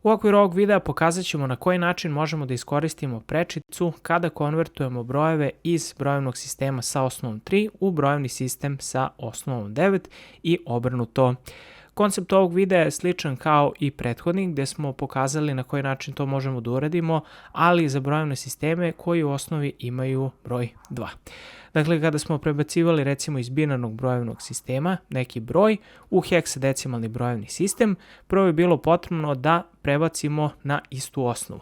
U okviru ovog videa pokazat ćemo na koji način možemo da iskoristimo prečicu kada konvertujemo brojeve iz brojevnog sistema sa osnovom 3 u brojevni sistem sa osnovom 9 i obrnuto. Koncept ovog videa je sličan kao i prethodni gde smo pokazali na koji način to možemo da uradimo, ali za brojevne sisteme koji u osnovi imaju broj 2. Dakle, kada smo prebacivali recimo iz binarnog brojevnog sistema neki broj u heksadecimalni brojevni sistem, prvo je bilo potrebno da prebacimo na istu osnovu.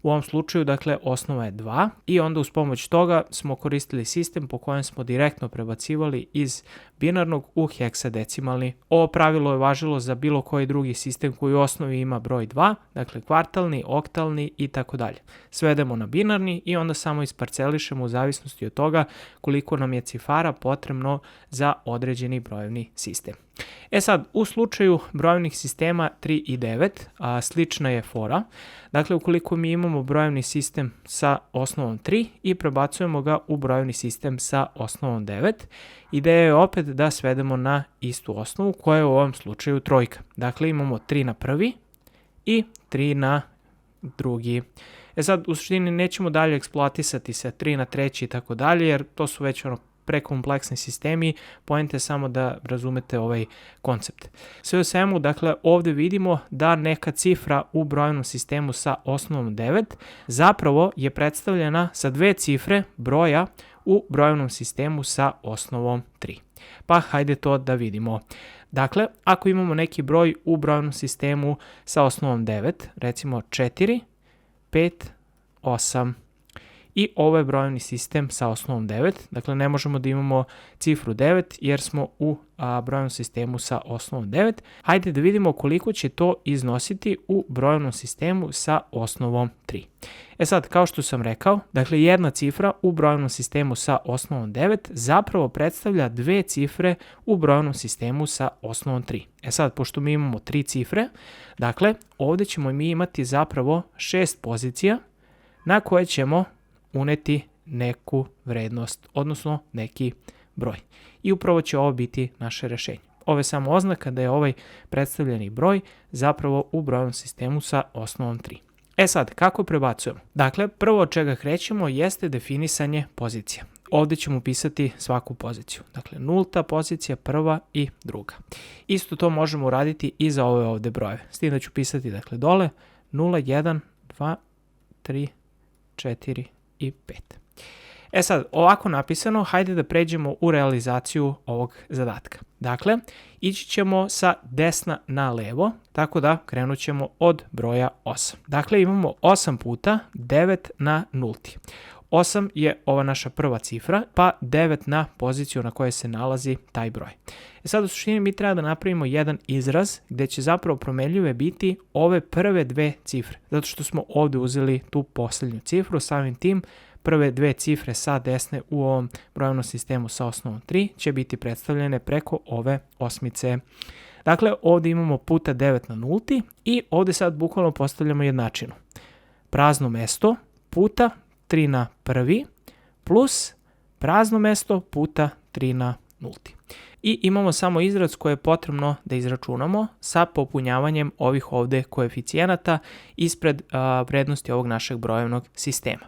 U ovom slučaju, dakle, osnova je 2 i onda uz pomoć toga smo koristili sistem po kojem smo direktno prebacivali iz binarnog u heksadecimalni. Ovo pravilo je važilo za bilo koji drugi sistem koji u osnovi ima broj 2, dakle kvartalni, oktalni i tako dalje. Svedemo na binarni i onda samo isparcelišemo u zavisnosti od toga koliko nam je cifara potrebno za određeni brojevni sistem. Sad, u slučaju brojevnih sistema 3 i 9, slična je fora. Dakle, ukoliko mi imamo brojevni sistem sa osnovom 3 i prebacujemo ga u brojevni sistem sa osnovom 9, ideja je opet da svedemo na istu osnovu koja je u ovom slučaju trojka. Dakle, imamo 3 na prvi i 3 na drugi. Sad, u suštini nećemo dalje eksploatisati sa 3 na treći i tako dalje, jer to su već prekompleksni sistemi, poenta je samo da razumete ovaj koncept. Sve u svemu, dakle, ovde vidimo da neka cifra u brojevnom sistemu sa osnovom 9 zapravo je predstavljena sa dve cifre broja u brojevnom sistemu sa osnovom 3. Pa hajde to da vidimo. Dakle, ako imamo neki broj u brojevnom sistemu sa osnovom 9, recimo 4, 5, 8, i ovo je brojevni sistem sa osnovom 9, dakle ne možemo da imamo cifru 9 jer smo u brojevnom sistemu sa osnovom 9. Hajde da vidimo koliko će to iznositi u brojevnom sistemu sa osnovom 3. Sad, kao što sam rekao, dakle jedna cifra u brojevnom sistemu sa osnovom 9 zapravo predstavlja dve cifre u brojevnom sistemu sa osnovom 3. Sad, pošto mi imamo tri cifre, dakle ovde ćemo mi imati zapravo 6 pozicija na koje ćemo uneti neku vrednost, odnosno neki broj. I upravo će ovo biti naše rešenje. Ovo je samo oznaka da je ovaj predstavljeni broj zapravo u brojevnom sistemu sa osnovom 3. Sad, kako prebacujemo? Dakle, prvo od čega krećemo jeste definisanje pozicija. Ovde ćemo upisati svaku poziciju. Dakle, nulta pozicija, prva i druga. Isto to možemo uraditi i za ove ovde brojeve. S tim da ću pisati, dakle, dole 0, 1, 2, 3, 4 i 5. Sad, ovako napisano, hajde da pređemo u realizaciju ovog zadatka. Dakle, ići ćemo sa desna na levo, tako da krenut ćemo od broja 8. Dakle, imamo 8 puta 9 na nulti. 8 je ova naša prva cifra, pa 9 na poziciju na kojoj se nalazi taj broj. Sad u suštini mi treba da napravimo jedan izraz gde će zapravo promenljive biti ove prve dve cifre, zato što smo ovde uzeli tu poslednju cifru, samim tim prve dve cifre sa desne u ovom brojevnom sistemu sa osnovom 3 će biti predstavljene preko ove osmice. Dakle, ovde imamo puta 9 na nulti i ovde sad bukvalno postavljamo jednačinu. Prazno mesto puta 3 na prvi plus prazno mesto puta 3 na nulti. I imamo samo izraz koje je potrebno da izračunamo sa popunjavanjem ovih ovde koeficijenata ispred vrednosti ovog našeg brojevnog sistema.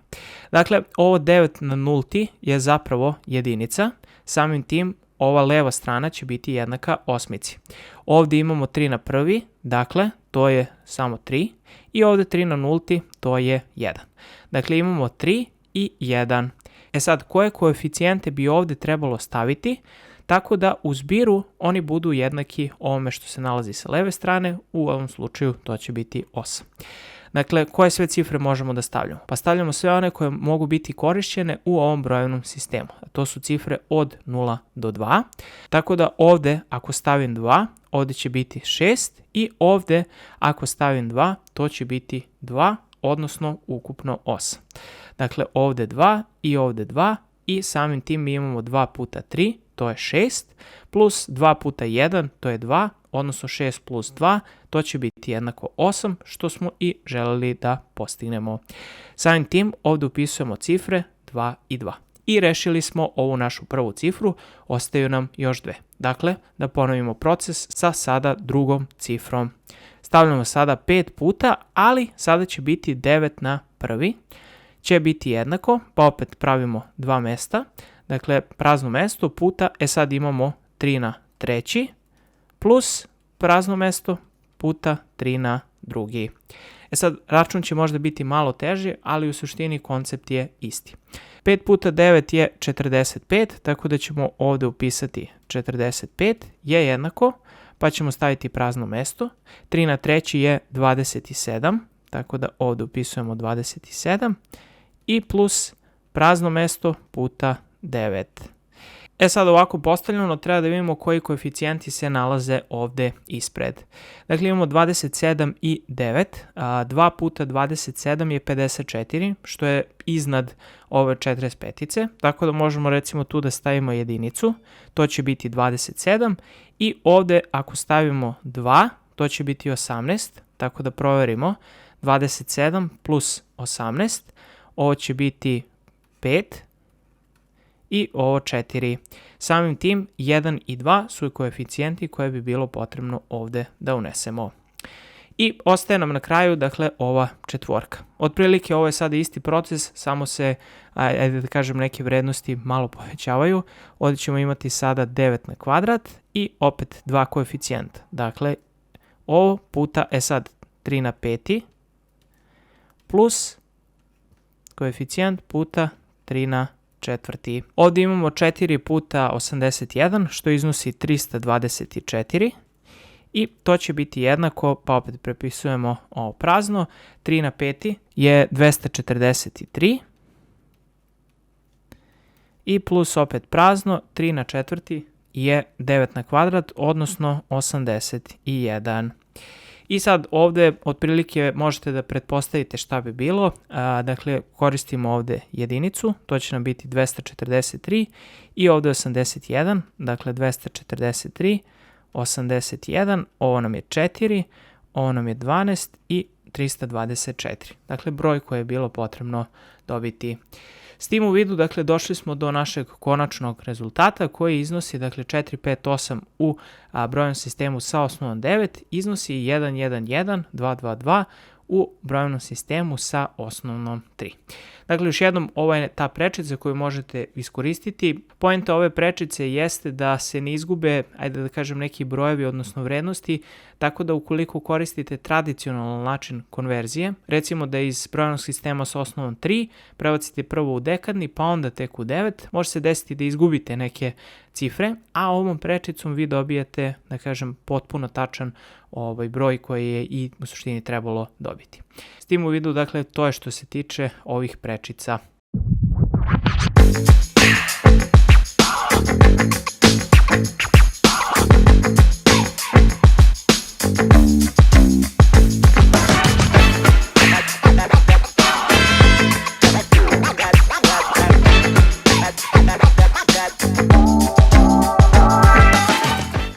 Dakle, ovo 9 na nulti je zapravo jedinica, samim tim ova leva strana će biti jednaka osmici. Ovde imamo 3 na prvi, dakle to je samo 3 i ovde 3 na nulti to je 1. Dakle imamo 3 i 1. Sad, koje koeficijente bi ovde trebalo staviti tako da u zbiru oni budu jednaki ovome što se nalazi sa leve strane, u ovom slučaju to će biti 8. Dakle, koje sve cifre možemo da stavljamo? Pa stavljamo sve one koje mogu biti korišćene u ovom brojevnom sistemu. To su cifre od 0 do 2. Tako da ovde ako stavim 2, ovde će biti 6 i ovde ako stavim 2, to će biti 2, odnosno ukupno 8. Dakle, ovde 2 i ovde 2 i samim tim mi imamo 2 puta 3, to je 6, plus 2 puta 1, to je 2, odnosno 6 plus 2, to će biti jednako 8, što smo i želeli da postignemo. Samim tim ovde upisujemo cifre 2 i 2. I rešili smo ovu našu prvu cifru, ostaju nam još dve. Dakle, da ponovimo proces sa sada drugom cifrom. stavljamo sada 5 puta, ali sada će biti 9 na prvi, će biti jednako, pa opet pravimo dva mesta, dakle prazno mesto puta, sad imamo 3 na treći, plus prazno mesto puta 3 na drugi. Sad, račun će možda biti malo teži, ali u suštini koncept je isti. 5 puta 9 je 45, tako da ćemo ovde upisati 45 je jednako, pa ćemo staviti prazno mesto. 3 na treći je 27, tako da ovde upisujemo 27 i plus prazno mesto puta 9. Sad ovako postavljeno treba da vidimo koji koeficijenti se nalaze ovde ispred. Dakle imamo 27 i 9, 2 puta 27 je 54, što je iznad ove 45-ice, tako da možemo recimo tu da stavimo jedinicu, to će biti 27 i ovde ako stavimo 2, to će biti 18, tako da proverimo 27 plus 18, ovo će biti 5, i ovo 4. Samim tim 1 i 2 su koeficijenti koje bi bilo potrebno ovde da unesemo. I ostaje nam na kraju, dakle, ova četvorka. Otprilike ovo je sada isti proces, samo se, ajde da kažem, neke vrednosti malo povećavaju. Ovde ćemo imati sada 9 na kvadrat i opet dva koeficijenta. Dakle, ovo puta, sad 3 na peti plus koeficijent puta 3 na četvrti. Ovdje imamo 4 puta 81, što iznosi 324 i to će biti jednako, pa opet prepisujemo ovo prazno, 3 na peti je 243 i plus opet prazno, 3 na četvrti je 9 na kvadrat, odnosno 81. I sad ovde otprilike možete da pretpostavite šta bi bilo, dakle koristimo ovde jedinicu, to će nam biti 243 i ovde 81, dakle 243, 81, ovo nam je 4, ovo nam je 12 i 324, dakle broj koji je bilo potrebno dobiti. S tim u vidu, dakle, došli smo do našeg konačnog rezultata koji iznosi, dakle, 458 u brojnom sistemu sa osnovom 9, iznosi 111-222 u brojnom sistemu sa osnovnom 3. Dakle, još jednom, ovo je ta prečica koju možete iskoristiti. Poenta ove prečice jeste da se ne izgube, ajde da kažem, neki brojevi, odnosno vrednosti, tako da ukoliko koristite tradicionalan način konverzije, recimo da iz brojnog sistema sa osnovom 3 prebacite prvo u dekadni, pa onda tek u 9, može se desiti da izgubite neke cifre, a ovom prečicom vi dobijete, da kažem, potpuno tačan broj koji je i u suštini trebalo dobiti. S tim u vidu, dakle, to je što se tiče ovih prečica.